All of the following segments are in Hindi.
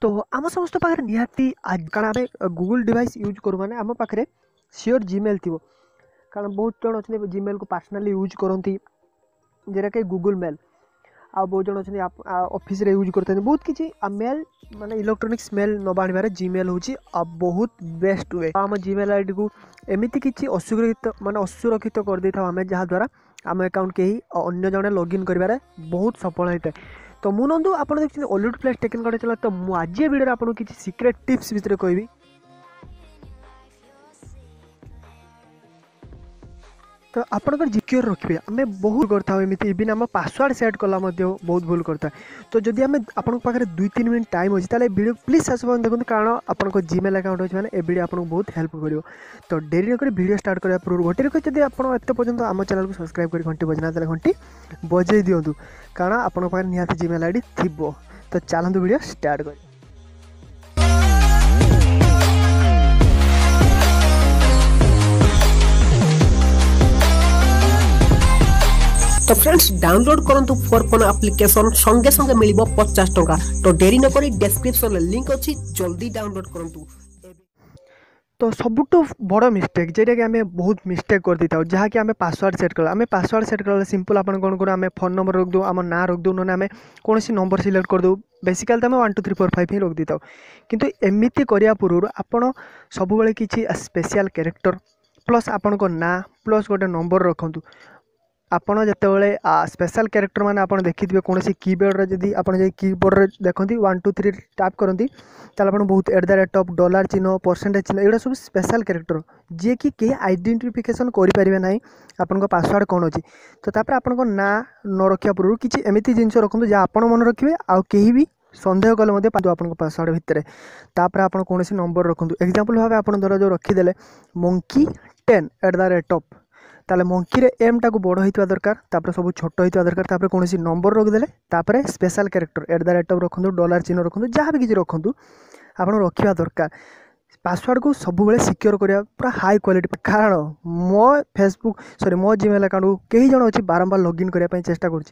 तो आम समस्त पाखे निहाती कारण आम गूगल डिवाइस यूज करूँ मैंने आम पाखे सियोर जीमेल थी कारण बहुत जन अच्छे जीमेल को पर्सनाली यूज करती जेटा कि गूगल मेल आ बहुत जन अच्छे ऑफिस रे यूज करते बहुत किसी मेल माने इलेक्ट्रोनिक्स मेल नवा आने जीमेल हूँ बहुत बेस्ट वे आम जीमेल आईडी को एमती किसी असुरक्षित कर दे था आम जहाँद्वारा आम अकाउंट कहीं अन्य जड़े लॉगिन कर बहुत सफल होता है। तो मु नंदू आप देखते ओल्ड प्लेस टेक्निको चला तो मुझे आज वीडियो आपको किसी सिक्रेट टिप्स भितर कहबी तो आपंकर सिक्योर रखिए आम बहुत करता एमती इवन आम पासवर्ड सेट कला बहुत भूल करता तो जदि आम आपन पाखे 2-3 मिनट टाइम अच्छे ताले वीडियो प्लीज शेष पर्यंत देखते कारण आपको जीमेल अकाउंट अच्छे मैंने ए वीडियो आपको बहुत हेल्प कर तो डेरी नक वीडियो स्टार्ट करने पूर्व गोटे रख जब आप एत पर्यंत आम चैनल को सब्सक्राइब कर घंटी बजना देते घंटी बजे दिंतु कारण आपन पाखे निहाती जीमेल आईडी थी तो चलतु वीडियो स्टार्ट कर। तो फ्रेंड्स डाउनलोड करंतु फॉर फोन एप्लिकेशन संगे संगे मिलिबो 50 टंका तो डेरी न करी डिस्क्रिप्शन लिंक अछि जल्दी डाउनलोड करंतु। तो सबुठ बड़ मिस्टेक जेटा कि आम बहुत मिस्टेक कर दी था जहाँकि आम पासवर्ड सेट कला आम पासवर्ड सेट कला सिंपल आप कौन करूँ आम फोन नंबर रख दो आम ना रख दो ना आम कौन नंबर सिलेक्ट कर दो बेसिकली तो आम 1 2 3 4 5 ही रख दी था किंतु एमती करने पूर्व आप सब किसी स्पेशल कैरेक्टर प्लस आपण ना प्लस गोटे नंबर रखु आपड़ जिते स्पेशल कैरेक्टर मैंने आप देखिए कौन कीबोर्ड जदि आप कीबोर्ड देखते 1 2 3 टाइप करती बहुत $@ चिन्ह परसेंटेज चिन्ह एगुड़ा सब स्पेशल कैरेक्टर जी कि कहीं आइडेंटिफिकेशन करें ना आपण पासवर्ड कौन अच्छी तो तापर आपण ना न रखा पूर्व किसी एमती जिन रखु जहाँ आप मन रखिए आउ कहीं भी सन्देह कले आप पासवर्ड भितर तापर आप कौन नंबर रखु एग्जांपल भाव आप धर जो रखीदे monkey10 ताले मंकी रे एम टाक बड़ होता दरकार तापर सब छोट होता दरकार तापर कौन नंबर रखिदे तापर स्पेशल कैरेक्टर $@ रखु डॉलर चिन्ह रखु जहाँ भी किसी रखु आप रखा दरकार पासवर्ड को सब सिक्योर करा पूरा हाई क्वालिटी कारण मो फेसबुक सॉरी मो जीमेल अकाउंट को कई जन अच्छी बारंबार लॉगिन करने चेष्टा कर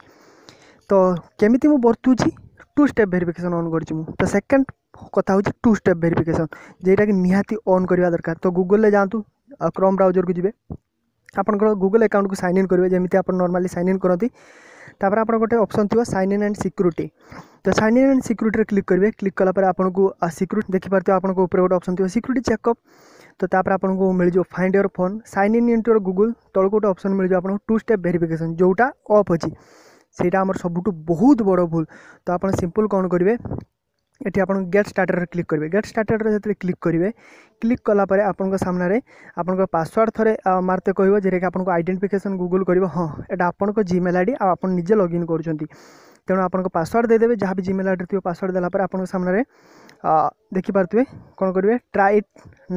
तो केमिति मु बर्तुची 2 स्टेप वेरिफिकेशन ऑन कर तो सेकंड कथा हूँ 2 स्टेप वेरिफिकेशन जेटा कि निहाती ऑन करवा दरकार तो गूगल ले जातु क्रोम ब्राउजर को जी आपंकर गूगल अकाउंट को साइन इन करेंगे जमी आप नॉर्मली साइन इन करती तापर आप गोटे ऑप्शन थी साइन इन एंड सिक्यूरिटी तो sign in and security click करेंगे क्लिक कलापर आपको सिक्यूरिटी देखिपारे आपको ऊपर गोटे ऑप्शन थी सिक्यूरिटी चेकअप तो तापर आपको मिल जाए find your phone sign in into your Google तल गोटे ऑप्शन मिल जाए आपको 2 स्टेप वेरिफिकेशन जोटा ऑफ अच्छी सेटा आमर सबुठ बहुत बड़ भूल तो आप सिंपल कौन करेंगे ये आप गेट स्टार्टर क्लिक करेंगे गेट स्टार्टर जो क्लिक करेंगे क्लिक कलापर आपन सामने आपन पासवर्ड थे मारते कह जेटा कि आपको आइडेंटिफिकेशन गूगल कर हाँ यहाँ आपन जीमेल आईडी आप निजे लॉगिन कर तेणु आप पासवर्ड देदेवे जहाँ भी जीमेल आईडी थी पासवर्ड देलापर आपन सामने देखिपे कौन करेंगे ट्राई इट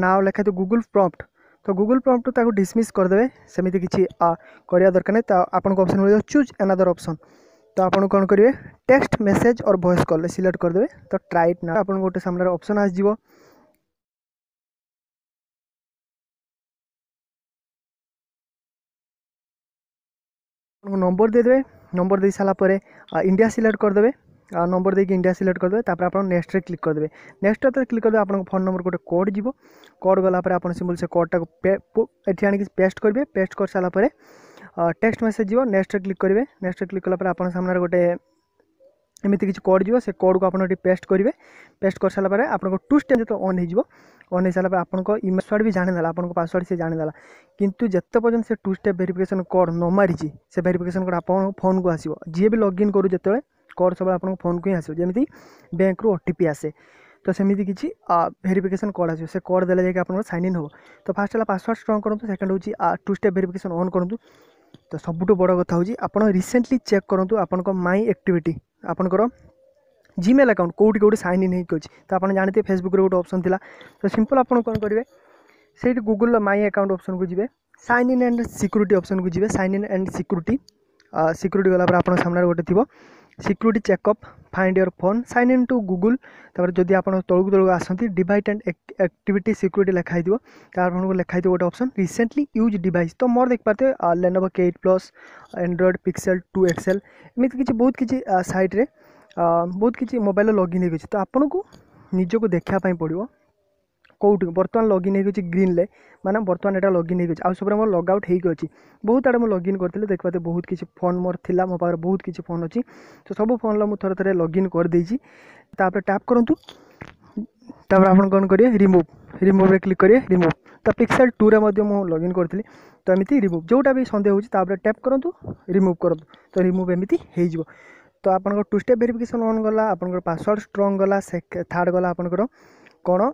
नाउ लिखा तो गूगल प्रॉम्प्ट तो गूगल प्रॉम्प्ट ताको डिसमिस करदे सेमिति किसी करिया दरकार नहीं तो आपको ऑप्शन मिल चूज अनदर ऑप्शन तो आप कौन करेंगे टेक्स्ट मेसेज और वॉइस कॉल सिलेक्ट करदे तो ट्राई इट नाउ आपन गोटे सामने ऑप्शन आसो नंबर देदेवे नंबर दे सारापर इंडिया सिलेक्ट करदे नंबर देकी इंडिया सिलेक्ट करदे तापर आप नेक्स्ट रे क्लिक करदे नेक्स्ट क्लिक करदे आपन फोन नंबर गोटे कोड जीवो कोड गलापर आप सिंपल से कोड टाक एठी आनी पेस्ट करेंगे पेस्ट कर सारापर टेक्स्ट मेसेज जीवो नेक्स्ट क्लिक करेंगे नेक्स्ट क्लिक कलापर आपन सामने गोटे एमती किसी कोड जीवो से कोड को आप पेस्ट करेंगे पेस्ट कर सारापर आपको 2 स्टेप जो ऑन हो सारापर आपको ईमेल पासवर्ड भी जाणीदेला आपको पासवर्ड से जाणीदेला किंतु जिते पर्यटन से 2 स्टेप वेरिफिकेशन कोड न मारी से वेरिफिकेशन कोड आप फोन को आसो जी भी लॉगिन करूँ जो कोड सब आप फोन को ही आसो जमी बैंक रू OTP आसे तो सेमती किसी वेरिफिकेशन कोड आसो से कोड देले जाके आप साइन इन हो तो फास्ट है पासवर्ड स्ट्रंग करूँ सेकेंड हूँ 2 स्टेप वेरिफिकेशन ऑन करूँ तो सबुठ बड़ कथा हूँ आप रिसेंटली चेक करूँ आपन माई एक्टिविटी आपनकर जीमेल अकाउंट कौटी कौटी साइन इन होती तो आप जानते फेसबुक गोटे ऑप्शन था तो सिंपल आप कौन करेंगे से गूगल माई अकाउंट ऑप्शन को जी sign in and security option को जी sign in and security security गलापर आप सामने गोटे थी security checkup find your phone sign in to Google तापर जदि आप तलू आसती डिवाइस एंड एक्टिविटी सिक्यूरिटी लिखाई आपको लिखाई गोटे ऑप्शन रिसेंटली यूज डिवाइस तो मोर देख पाते Lenovo K8 Plus Android pixel 2 XL एमती किसी बहुत किसी साइट रे बहुत किसी मोबाइल लॉगिन हो तो आपन को निजको देखापी पड़ो कौट बर्तमान लगिन हो ग्रीन ले माने बर्तमान एटा लगिन हो आउ सब मोर लग आउट होगी अच्छी बहुत आड़े मुझे लगिन करी देखते बहुत किसी फोन मोर थिला मो पाखे बहुत किसी फोन अच्छी तो सब फोन मुझे थोड़े थोड़े लगिन कर देछि तापर टैप करूँ तापर आप कौन करेंगे रिमूव रे क्लिक करेंगे रिमूव तो पिक्सेल 2 रे मुझे लगिन करी तो एमती रिमूव जोटा भी सन्देह होता टैप करूँ रिमूव करूँ तो रिमूव एमती हो तो आप टू स्टेप वेरिफिकेशन ऑन गला आप पासवर्ड स्ट्रॉन्ग गला थर्ड गला आपंकर कौन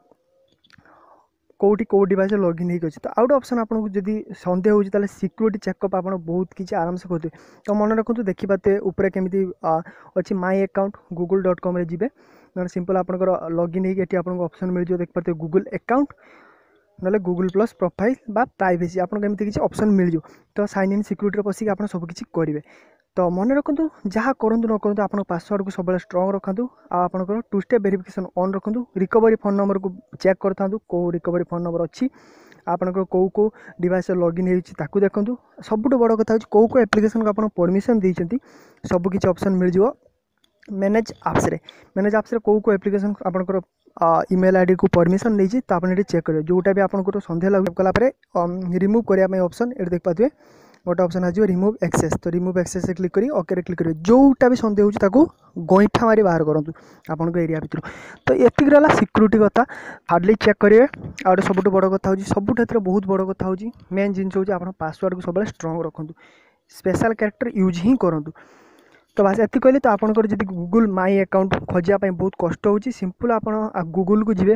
कौटी कौ डिवाइस लगिन होगी तो आउट ऑप्शन आपको जब सन्देह होता सिक्योरिटी चेकअप आप बहुत किसी आराम से करते तो मन रखु देखिए ऊपर केमी अच्छी माई अकाउंट google.com जी ना सिंपल आपंकर लगिन होगी ऑप्शन मिल जाए देखिए गूगल अकाउंट ना गूगल प्लस प्रोफाइल बा प्राइवेसी आपको एमती किसी ऑप्शन मिल जाए तो साइन इन सिक्योरिटी पशिक आप सबकि करेंगे तो मन रखु जहाँ करूँ न करूँ आप पासवर्ड को सब स्ट्रॉन्ग रखु आपंकर टू स्टेप वेरिफिकेशन ऑन रखु रिकवरी फोन नंबर को चेक करता कौ रिकवरी फोन नंबर अच्छी आपंकर कौ डिवाइस लगिन होती देखूँ सबुठ बड़ कथा कौ एप्लिकेशन को आप परमिशन देती सबकि ऑप्शन मिल जाए मैनेज आप्स कौ एप्लिकेशन आपंकर ईमेल आईडी को परमिशन नहीं तो आप चेक करेंगे जोटा भी आपको सन्देह लगे कलापर रिमूव करने ऑप्शन ये देख पाते गोटे ऑप्शन आज रिमूव एक्सेस तो रिमूव एक्सेस से क्लिक करी ओके क्लिक करेंगे जोटा भी सन्देह होता गईठा मारी बाहर करूँ आपन एरिया भितर तो ये रहा सिक्योरिटी कथा हार्डली चेक करेंगे आउट सब बड़ कथा सबुठ बहुत बड़ कथा हूँ मेन जिन हूँ आप पासवर्ड को सब स्ट्रॉन्ग रखु स्पेशल कैरेक्टर यूज ही करूँ तो बस ये कहली तो आपंकर जब गूगल माई अकाउंट खोजापी बहुत कष्ट हो सिंपल आप गूगल को जी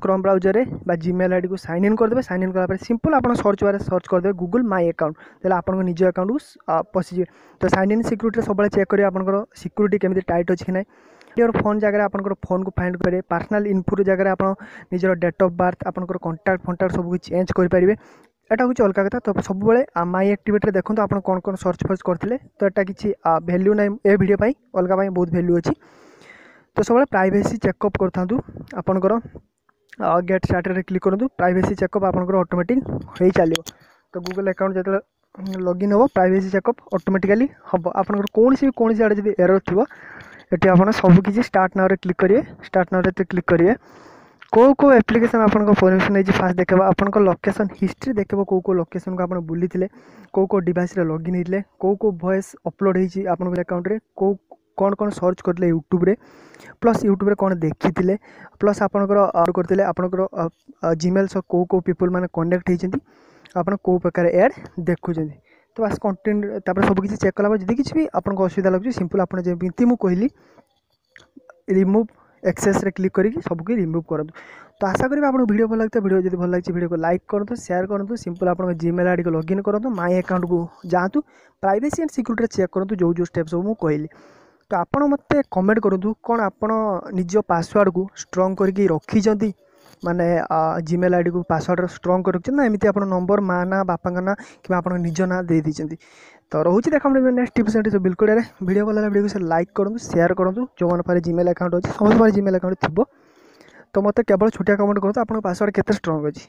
क्रोम ब्राउजर में जीमेल आईडी को साइन इन करदे साइन इन कलापर सिंपल आप सर्च बार सर्च करदे गूगल माई अकाउंट तो आप निज अकाउंट को पशिजे तो साइन इन सिक्योरिटी सब चेक करेंगे आपंकर सिक्योरिटी केमी टाइट अच्छी ना योर फोन जगह आपंकर फोन को फाइंड करेंगे पर्सनल इनपुट जगह आप निजर डेट ऑफ बर्थ आपंकर कॉन्टैक्ट फंटाक्ट सब कुछ चेंज करेंगे एटा हूँ अलग कथा तो सब माई एक्टिविटी देखो आप कौन कौन सर्च फर्च करते तो यहाँ किसी भैल्यू ना ए वीडियो अलग बहुत भैल्यू अच्छी तो सब प्राइवेसी चेकअप करूँ आपंकर गेट स्टार्टर क्लिक करूँ प्राइवेसी चेकअप आपंकर ऑटोमेटिक हो चलो तो गूगल अकाउंट जो लॉगिन हो प्राइवेसी चेकअप ऑटोमेटिकली हम आपंकर कौन आड़े जब एरर थी ये आप सबकि स्टार्ट नाउ क्लिक करेंगे स्टार्ट नाउ क्लिक करेंगे कौ एप्लिकेशन आपको परमिशन नहीं फास्ट देखा आपंकर लोकेशन हिस्ट्री देखो कौ लोकेशन को आप बुली कौ डिवाइस लॉगिन होते कौ वॉइस अपलोड होती अकाउंट रे कौन कौन सर्च करते यूट्यूब रे प्लस यूट्यूब रे कौन देखी प्लस आपंकर करते आपंकर जीमेल सह कौ पीपल मैंने कनेक्ट होती आप कौ प्रकार एड देखुं तो बस कंटेंट सबकि चेक कला जब किसी भी आपको असुविधा लगे सिंपल आप जमी मुझे कहली रिमूव एक्सेस रे क्लिक करके सबको रिमूव करूँ तो आशा करी आप वीडियो भल लगता है वीडियो जब भल लगे वीडियो को लाइक करूँ शेयर करूँ सिंपल आप जीमेल आईडी को लॉगिन करूँ माई अकाउंट को जातु प्राइवेसी एंड सिक्योरिटी चेक करूँ जो स्टेप सब मुझे कहली तो आपड़ मत कमेंट करूँ कौन आप निज पासवर्ड को स्ट्रॉन्ग करके रखी माने जीमेल आईडी को पासवर्ड स्ट्रॉन्ग कर रखिए ना एमती आप नंबर माँ ना बापा ना कि आप निज ना दे दीजिए तो रोचे देखा नेक्स्ट टिप्स बिल्कुल वीडियो भल वीडियो को लाइक करूँ शेयर करूँ जो मैंने पारे जीमेल अकाउंट अच्छे समस्त जीमेल अकाउंट थी तो मत केवल छोटिया कमेंट करूँ आप पासवर्ड केते स्ट्रॉन्ग अच्छी।